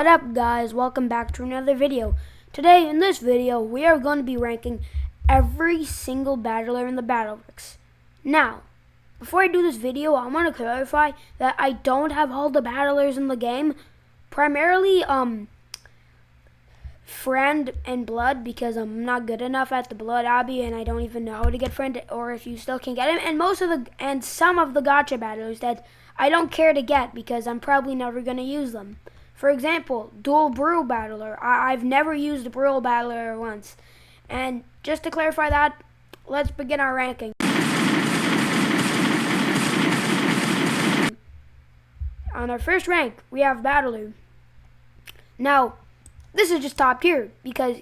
What up guys, welcome back to another video. Today in this video we are going to be ranking every single battler in the Battlebricks. Now, before I do this video, I want to clarify that I don't have all the battlers in the game. Primarily Friend and Blood, because I'm not good enough at the Blood obby and I don't even know how to get Friend, or if you still can get him, and some of the gotcha battlers that I don't care to get because I'm probably never going to use them. For example, Dual Brew Battler. I've never used a Brew Battler once. And just to clarify that, let's begin our ranking. On our first rank, we have Battler. Now, this is just top tier because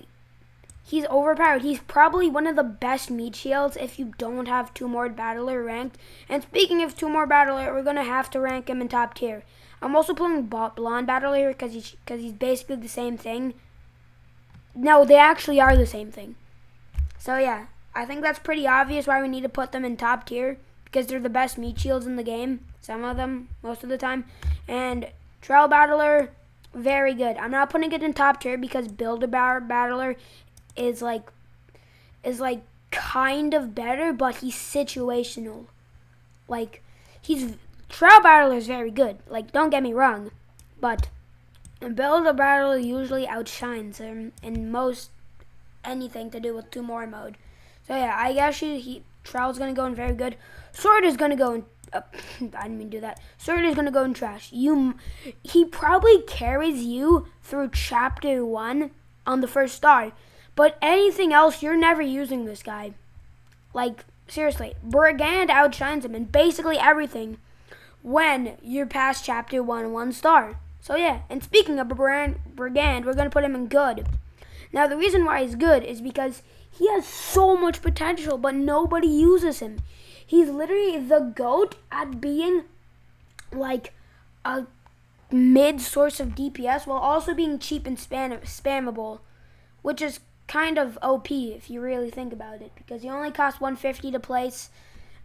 he's overpowered. He's probably one of the best meat shields if you don't have Two More Battler ranked. And speaking of Two More Battler, we're going to have to rank him in top tier. I'm also playing Blonde Battler here because he's basically the same thing. No, they actually are the same thing. So yeah, I think that's pretty obvious why we need to put them in top tier, because they're the best meat shields in the game. Some of them, most of the time. And Trail Battler, very good. I'm not putting it in top tier because Build-A-Bear Battler is like kind of better, but he's situational. Trail Battler is very good, don't get me wrong, but Build-A-Battler usually outshines him in most anything to do with Two More mode. So yeah, I guess Trail's going to go in very good. Sword is going to go in, I didn't mean to do that. Sword is going to go in trash. He probably carries you through chapter 1 on the first star, but anything else, you're never using this guy. Seriously, Brigand outshines him in basically everything when you're past chapter 1 star. So yeah, and speaking of Brigand, we're going to put him in good. Now the reason why he's good is because he has so much potential, but nobody uses him. He's literally the GOAT at being like a mid source of DPS while also being cheap and spammable, which is kind of OP if you really think about it, because he only costs 150 to place.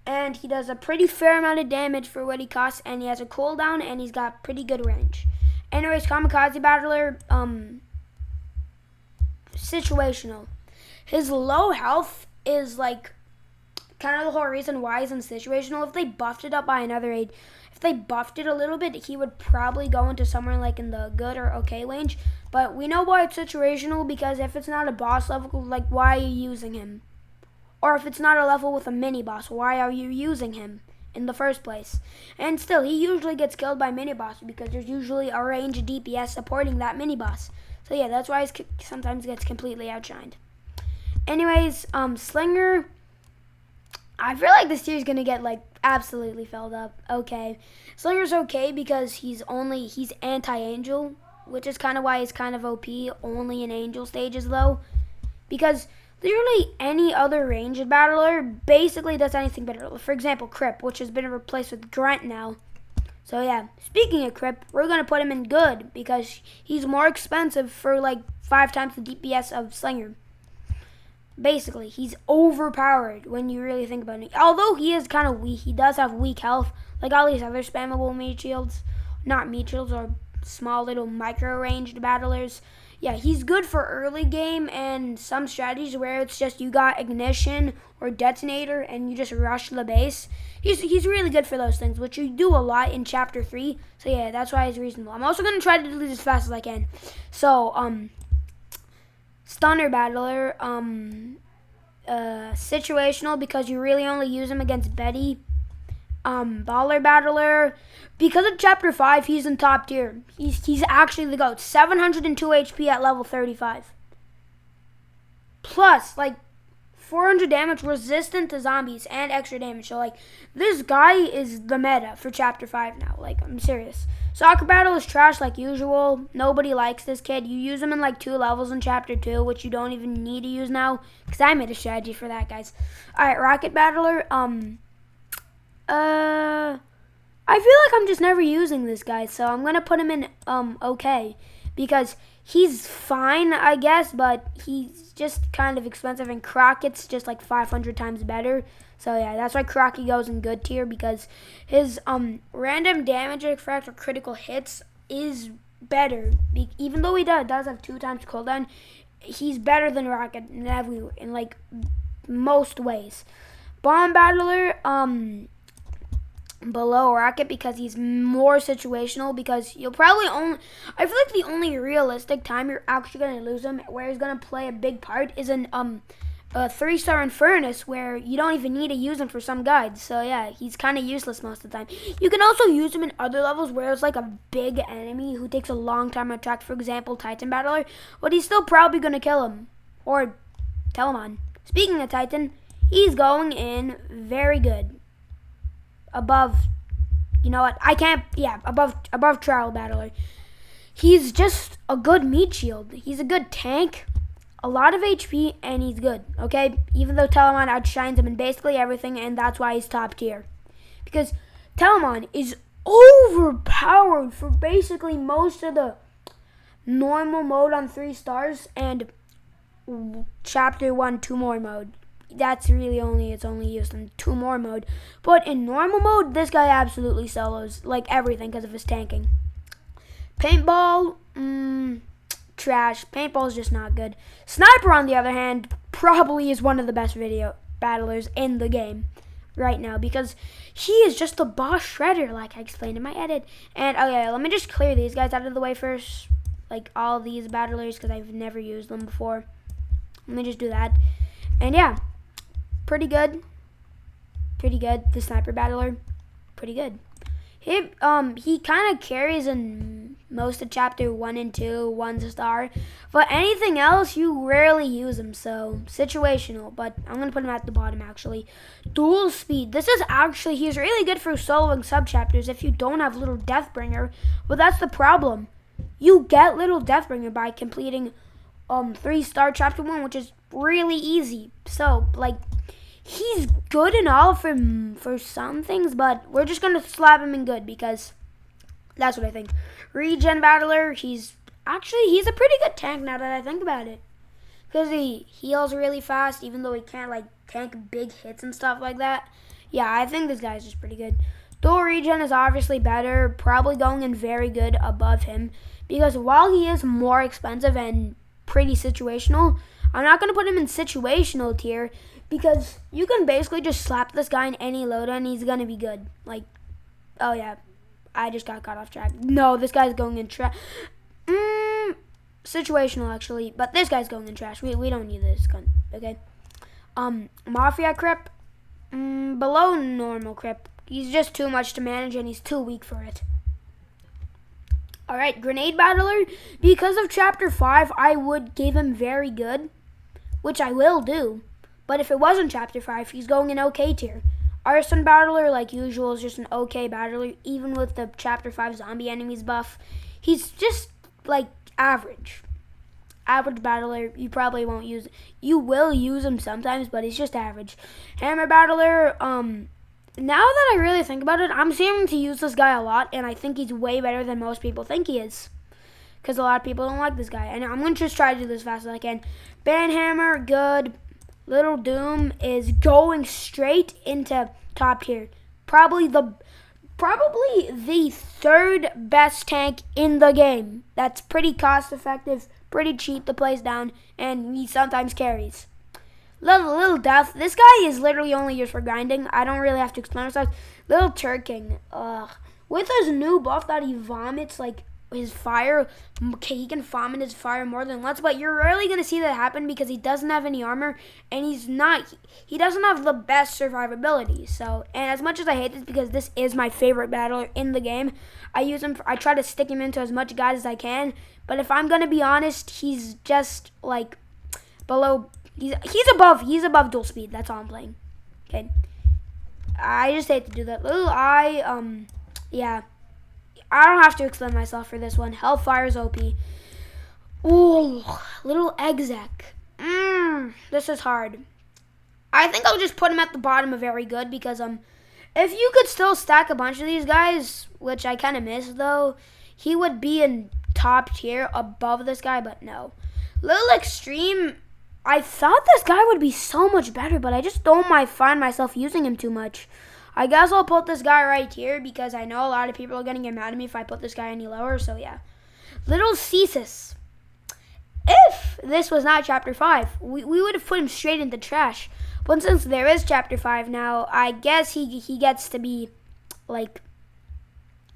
And he does a pretty fair amount of damage for what he costs, and he has a cooldown, and he's got pretty good range. Anyways, Kamikaze Battler, situational. His low health is kind of the whole reason why he's in situational. If they buffed it up by another aid, if they buffed it a little bit, he would probably go into somewhere in the good or okay range. But we know why it's situational, because if it's not a boss level, why are you using him? Or if it's not a level with a mini-boss, why are you using him in the first place? And still, he usually gets killed by mini-boss because there's usually a ranged DPS supporting that mini-boss. So yeah, that's why he sometimes gets completely outshined. Anyways, Slinger, I feel like this tier is going to get absolutely filled up. Okay. Slinger's okay because he's anti-angel, which is kind of why he's kind of OP, only in angel stages though. Because literally any other ranged battler basically does anything better. For example, Crip, which has been replaced with Grunt now. So yeah, speaking of Crip, we're going to put him in good because he's more expensive for 5 times the DPS of Slinger. Basically, he's overpowered when you really think about it. Although he is kind of weak, he does have weak health, like all these other spammable meat shields. Not meat shields, or small little micro-ranged battlers. Yeah, he's good for early game and some strategies where it's just you got ignition or detonator and you just rush the base. He's really good for those things, which you do a lot in chapter 3. So yeah, that's why he's reasonable. I'm also going to try to do this as fast as I can. So, Stunner Battler, situational because you really only use him against Betty. Baller Battler, because of chapter 5, he's in top tier. He's actually the GOAT. 702 HP at level 35. Plus, 400 damage, resistant to zombies, and extra damage. So, this guy is the meta for chapter 5 now. I'm serious. Soccer Battle is trash like usual. Nobody likes this kid. You use him in 2 levels in chapter 2, which you don't even need to use now, because I made a strategy for that, guys. Alright, Rocket Battler, I feel like I'm just never using this guy, so I'm going to put him in, okay, because he's fine, I guess, but he's just kind of expensive, and Crockett's just 500 times better, so yeah, that's why Crocky goes in good tier, because his, random damage effect or critical hits is better. Even though he does have 2 times cooldown, he's better than Rocket in like most ways. Bomb Battler, below Rocket because he's more situational, because you'll probably I feel like the only realistic time you're actually going to lose him, where he's going to play a big part, is in a 3-star Infernus, where you don't even need to use him for some guides. So yeah, he's kind of useless most of the time. You can also use him in other levels where it's like a big enemy who takes a long time to attack, for example Titan Battler, but he's still probably going to kill him. Or Telemon. Speaking of Titan, he's going in very good. Above, you know what, above Trial Battler. He's just a good meat shield. He's a good tank, a lot of HP, and he's good, okay? Even though Telemon outshines him in basically everything, and that's why he's top tier. Because Telemon is overpowered for basically most of the normal mode on 3 stars, and Chapter 1 2 more mode. That's really it's only used in 2 more mode. But in normal mode, this guy absolutely solos like everything because of his tanking. Paintball, trash. Paintball's just not good. Sniper, on the other hand, probably is one of the best video battlers in the game right now, because he is just the boss shredder, like I explained in my edit. And okay, let me just clear these guys out of the way first, like all these battlers, because I've never used them before. Let me just do that. And yeah, pretty good. The Sniper Battler, pretty good. He kind of carries in most of Chapter 1 and 2, 1 star. But anything else, you rarely use him, so situational. But I'm going to put him at the bottom, actually. Dual Speed. This is actually, he's really good for soloing sub-chapters if you don't have Little Deathbringer. But that's the problem. You get Little Deathbringer by completing 3-star Chapter 1, which is really easy. So, like, he's good and all for some things, but we're just going to slap him in good because that's what I think. Regen Battler, he's a pretty good tank now that I think about it. Because he heals really fast, even though he can't, like, tank big hits and stuff like that. Yeah, I think this guy's just pretty good. Dual Regen is obviously better, probably going in very good above him. Because while he is more expensive and pretty situational, I'm not going to put him in situational tier, because you can basically just slap this guy in any load and he's going to be good. Like, oh yeah, I just got caught off track. No, this guy's going in trash. Situational, actually, but this guy's going in trash. We don't need this gun, okay? Mafia Crip, below normal Crip. He's just too much to manage and he's too weak for it. Alright, Grenade Battler. Because of Chapter 5, I would give him very good, which I will do. But if it wasn't Chapter 5, he's going in okay tier. Arson Battler, like usual, is just an okay battler, even with the Chapter 5 zombie enemies buff. He's just, like, average. Average battler, you probably won't use. You will use him sometimes, but he's just average. Hammer Battler, now that I really think about it, I'm seeming to use this guy a lot, and I think he's way better than most people think he is. Because a lot of people don't like this guy. And I'm going to just try to do this as fast as I can. Banhammer, good. Little Doom is going straight into top tier. Probably the 3rd best tank in the game. That's pretty cost effective, pretty cheap to place down, and he sometimes carries. Little Death. This guy is literally only used for grinding. I don't really have to explain myself. Little Turking. With his new buff that he vomits, like, his fire, okay, he can vomit his fire more than once, but you're rarely going to see that happen because he doesn't have any armor, and he doesn't have the best survivability. So, and as much as I hate this, because this is my favorite battler in the game, I try to stick him into as much guys as I can, but if I'm going to be honest, he's just, like, below, he's above dual speed. That's all I'm playing. Okay. I just hate to do that. Little yeah. I don't have to explain myself for this one. Hellfire's OP. Ooh, Little Exec. This is hard. I think I'll just put him at the bottom of very good, because if you could still stack a bunch of these guys, which I kind of miss though, he would be in top tier above this guy, but no. Little Extreme, I thought this guy would be so much better, but I just don't find myself using him too much. I guess I'll put this guy right here because I know a lot of people are going to get mad at me if I put this guy any lower, so yeah. Little Ceasus. If this was not chapter 5, we would have put him straight into trash. But since there is chapter 5 now, I guess he gets to be, like,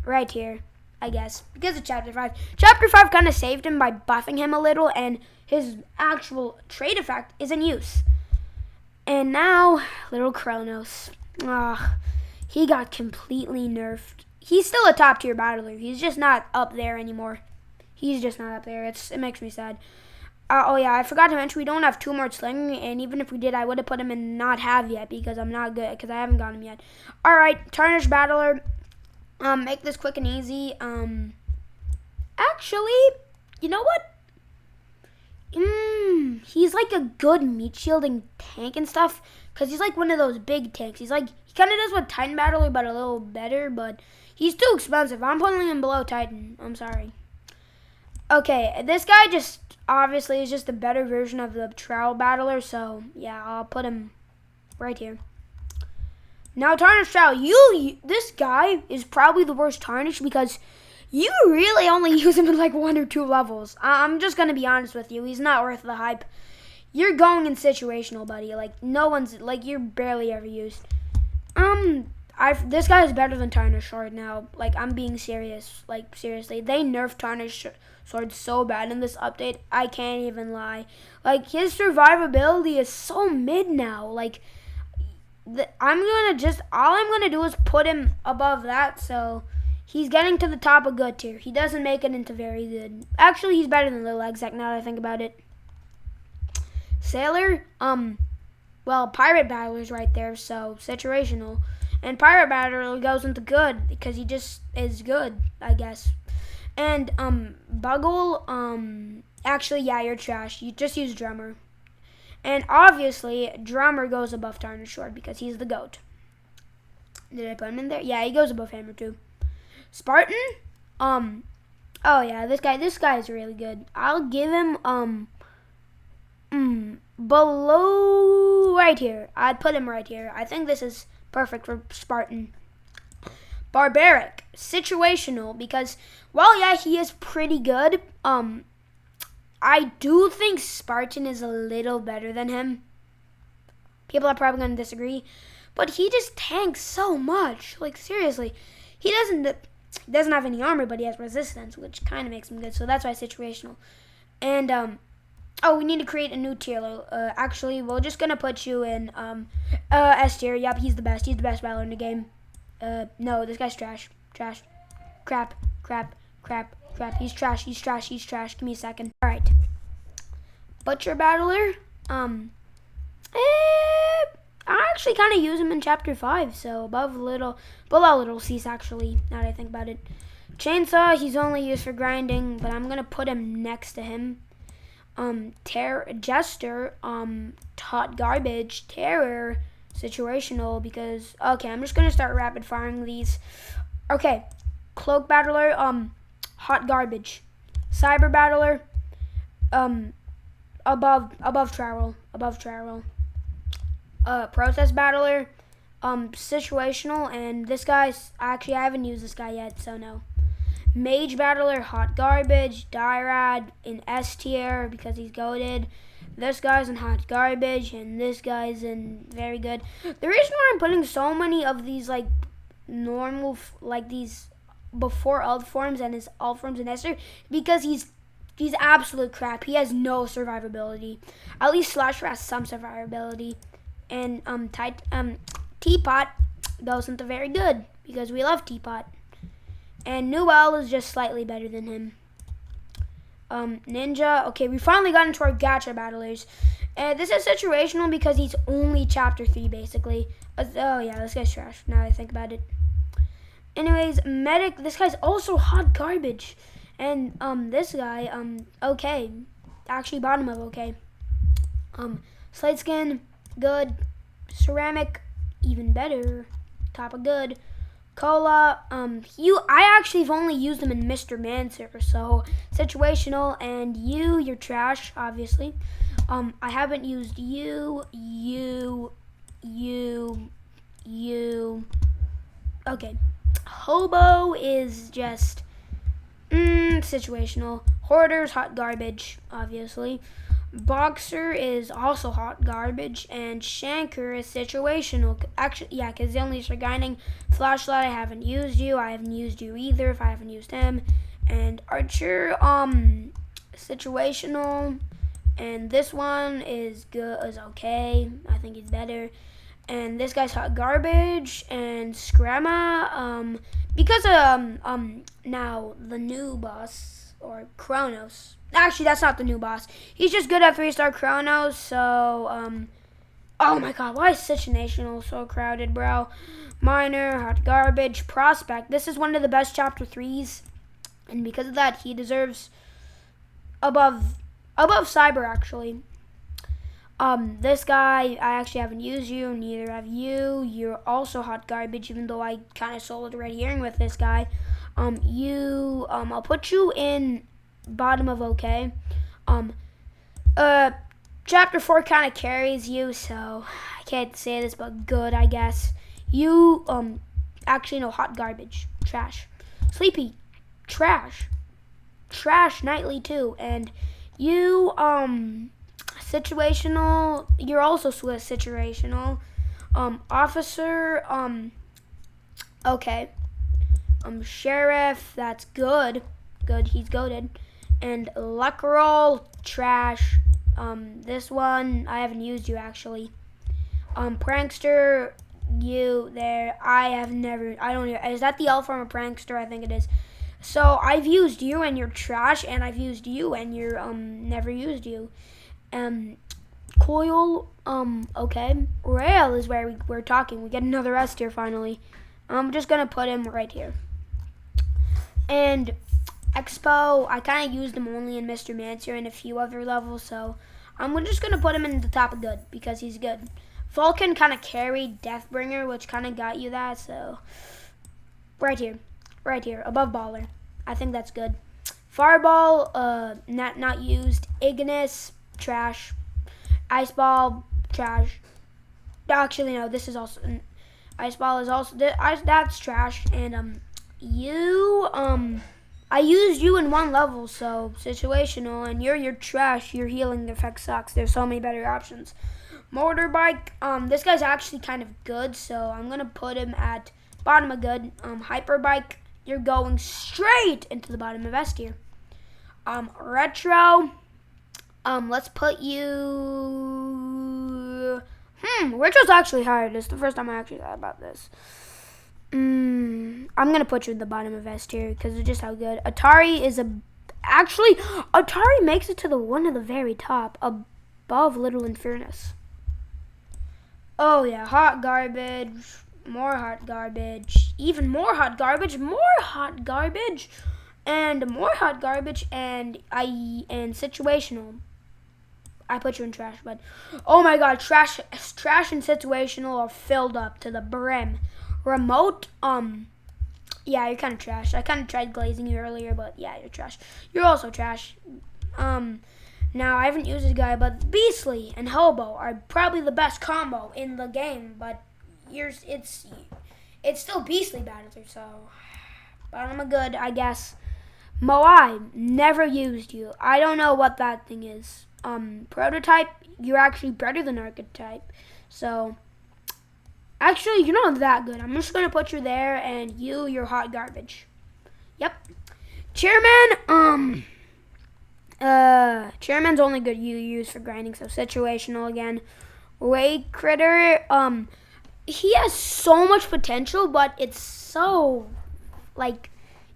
right here, I guess. Because of chapter 5. Chapter 5 kind of saved him by buffing him a little, and his actual trait effect is in use. And now, little Kronos. He got completely nerfed. He's still a top tier battler. He's just not up there anymore. He's just not up there. It makes me sad. Oh yeah, I forgot to mention we don't have 2 more sling, and even if we did, I would have put him in not have yet because I'm not good, because I haven't got him yet. All right, Tarnished Battler. Make this quick and easy. Actually, you know what? He's like a good meat shielding tank and stuff, because he's like one of those big tanks. He kind of does what Titan Battler, but a little better, but he's too expensive. I'm putting him below Titan. I'm sorry. Okay, this guy just obviously is just a better version of the Trowel Battler, so yeah, I'll put him right here. Now, Tarnished Trowel, this guy is probably the worst Tarnished because you really only use him in like 1 or 2 levels. I'm just going to be honest with you. He's not worth the hype. You're going in situational, buddy. Like, no one's, like, you're barely ever used. This guy is better than Tarnished Sword now. Like, I'm being serious. Like, seriously. They nerfed Tarnished Sword so bad in this update. I can't even lie. Like, his survivability is so mid now. Like, all I'm gonna do is put him above that, so he's getting to the top of good tier. He doesn't make it into very good. Actually, he's better than Little Exec now that I think about it. Sailor, well, Pirate Battler's right there, so situational. And Pirate Battler goes into good because he just is good, I guess. And, Buggle, actually, yeah, you're trash. You just use Drummer. And obviously, Drummer goes above Tarnished Sword because he's the GOAT. Did I put him in there? Yeah, he goes above Hammer too. Spartan, oh yeah, this guy is really good. I'll give him, below right here. I'd put him right here. I think this is perfect for Spartan. Barbaric, situational, because, well, yeah, he is pretty good. I do think Spartan is a little better than him. People are probably going to disagree. But he just tanks so much. Like, seriously. He doesn't have any armor, but he has resistance, which kind of makes him good. So that's why situational. And, we need to create a new tier. Actually, we're just going to put you in S tier. Yep, he's the best. He's the best battler in the game. No, this guy's trash. Trash. Crap. He's trash. Give me a second. Alright. Butcher Battler. I actually kind of use him in chapter 5, so below Little Cease, actually, now that I think about it. Chainsaw, he's only used for grinding, but I'm going to put him next to him. Jester, Hot Garbage, Terror, situational, because, okay, I'm just going to start rapid firing these. Okay, Cloak Battler, Hot Garbage. Cyber Battler, above Trowel. Protest Battler, situational, and this guy's, actually, I haven't used this guy yet, so no. Mage Battler, Hot Garbage. Dyrad in S tier because he's goated. This guy's in Hot Garbage, and this guy's in very good. The reason why I'm putting so many of these, like, normal, like, these before alt forms and his alt forms in S tier, because he's absolute crap. He has no survivability. At least Slasher has some survivability. And Teapot goes into very good because we love Teapot. And Newell is just slightly better than him. Ninja. Okay, we finally got into our gacha battlers. This is situational because he's only chapter 3 basically. Oh yeah, this guy's trash now that I think about it. Anyways, Medic. This guy's also Hot Garbage. And this guy, okay. Actually, bottom of okay. Slate Skin, good. Ceramic, even better. Top of good. Cola, I actually have only used them in Mr. Mancer, so situational. And you're trash, obviously. I haven't used you. Okay. Hobo is just Situational. Hoarder's hot garbage, obviously. Boxer is also hot garbage, and Shanker is situational. Actually, yeah, because the only guiding Flashlight, I haven't used you. I haven't used you either if I haven't used him. And Archer, situational. And this one is good, is okay. I think he's better. And this guy's hot garbage. And Scramma, because now the new boss, or Kronos. Actually, that's not the new boss. He's just good at 3-star Kronos. So oh my God, why is situational so crowded, bro? Miner, hot garbage, Prospect. This is one of the best chapter 3s, and because of that, he deserves above Cyber, actually. This guy, I actually haven't used you, neither have you. You're also hot garbage, even though I kind of sold Red Herring with this guy. I'll put you in bottom of okay. Chapter 4 kind of carries you, so I can't say this, but good, I guess. You, actually, no, hot garbage, trash. Sleepy, trash. Trash nightly, too. And you, situational, you're also situational. Officer, okay. Sheriff, that's good. Good, he's goated. And luck roll, trash. This one, I haven't used you, actually. Prankster, you there. I don't know. Is that the Alpha Armor Prankster? I think it is. So I've used you and you're trash, and I've used you and you're never used you. Coil, okay. Rail is where we're talking. We get another S tier finally. I'm just gonna put him right here. And Expo, I kind of used him only in Mr. Mancer and a few other levels, so I'm just gonna put him in the top of good because he's good. Vulcan kind of carried Deathbringer, which kind of got you that, so right here, above Baller. I think that's good. Fireball, not used. Ignis, trash. Iceball, trash. Actually, no, this is also Iceball is also that's trash. And I used you in one level, so situational, and you're trash. Your healing effect sucks. There's so many better options. Motorbike, this guy's actually kind of good, so I'm gonna put him at bottom of good. Hyperbike, you're going straight into the bottom of S tier. Retro, let's put you. Retro's actually hard. This is the first time I actually thought about this. I'm gonna put you at the bottom of S tier because of just how good. Atari makes it to the one of the very top, above Little Infernus. Oh yeah, hot garbage, more hot garbage, even more hot garbage, more hot garbage, and more hot garbage, and situational. I put you in trash, but oh my God, trash and situational are filled up to the brim. Remote, yeah, you're kind of trash. I kind of tried glazing you earlier, but yeah, you're trash. You're also trash. Now I haven't used this guy, but Beastly and Hobo are probably the best combo in the game, but it's still Beastly Battler, so bottom of good, I guess. Moai, never used you. I don't know what that thing is. Prototype, you're actually better than Archetype, so actually, you're not that good. I'm just gonna put you there, and you're hot garbage. Yep. Chairman, Chairman's only good you use for grinding, so situational again. Ray Critter, he has so much potential, but it's so, like,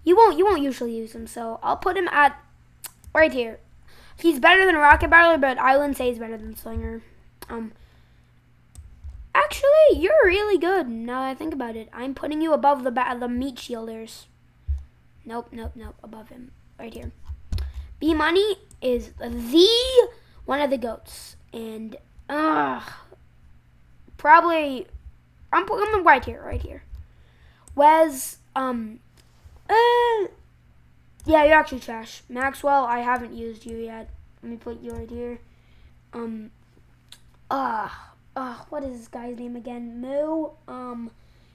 you won't usually use him, so I'll put him at right here. He's better than Rocket Battler, but I wouldn't say he's better than Slinger. Actually, you're really good. Now that I think about it, I'm putting you above the meat shielders. Nope, above him, right here. B Money is the one of the goats, and probably I'm putting him right here. Wes, yeah, you're actually trash. Maxwell, I haven't used you yet. Let me put you right here. What is this guy's name again? Moo.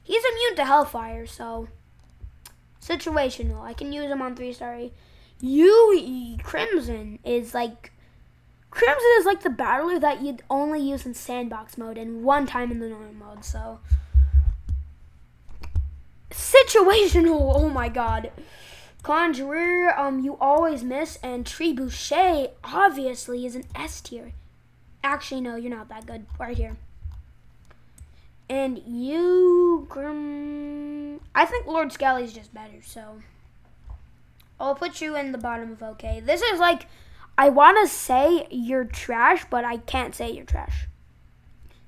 He's immune to Hellfire, so Situational. I can use him on 3-star. Yui Crimson is like the battler that you'd only use in sandbox mode and one time in the normal mode. So situational. Oh my god. Conjurer, you always miss, and Trebuchet obviously is an S tier. Actually, no, you're not that good. Right here. And you, I think Lord Skelly's just better, so I'll put you in the bottom of okay. This is like, I want to say you're trash, but I can't say you're trash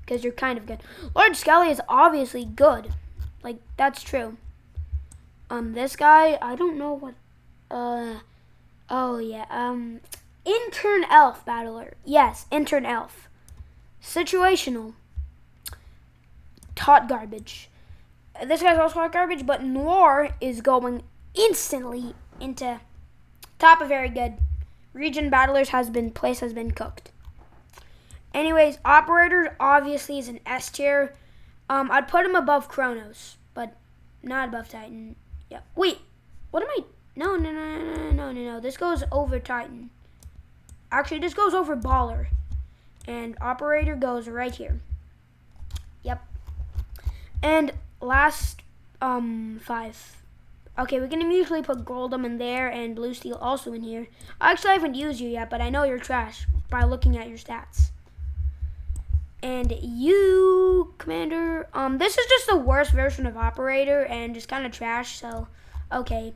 because you're kind of good. Lord Skelly is obviously good. Like, that's true. This guy, I don't know what, oh yeah, Intern Elf Battler. Yes, Intern Elf. Situational. Hot garbage. This guy's also hot garbage, but Noir is going instantly into top of very good. Region Battlers place has been cooked. Anyways, Operator obviously is an S tier. I'd put him above Chronos, but not above Titan. Yeah. Wait, what am I? No. This goes over Titan. Actually, this goes over Baller, and Operator goes right here. Yep. And last 5. Okay, we're going to immediately put Goldum in there and Blue Steel also in here. Actually, I haven't used you yet, but I know you're trash by looking at your stats. And you, Commander, this is just the worst version of Operator and just kind of trash, so, okay.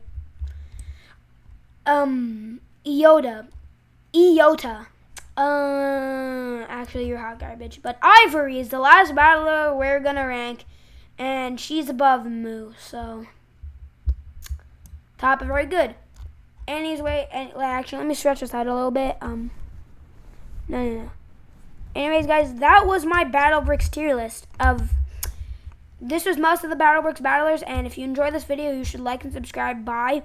Iota. Actually, you're hot garbage. But Ivory is the last battler we're going to rank. And she's above Moo, so top is very good. Anyway, actually, let me stretch this out a little bit. No. Anyways, guys, that was my Battlebricks tier list this was most of the Battlebricks battlers, and if you enjoyed this video, you should like and subscribe. Bye.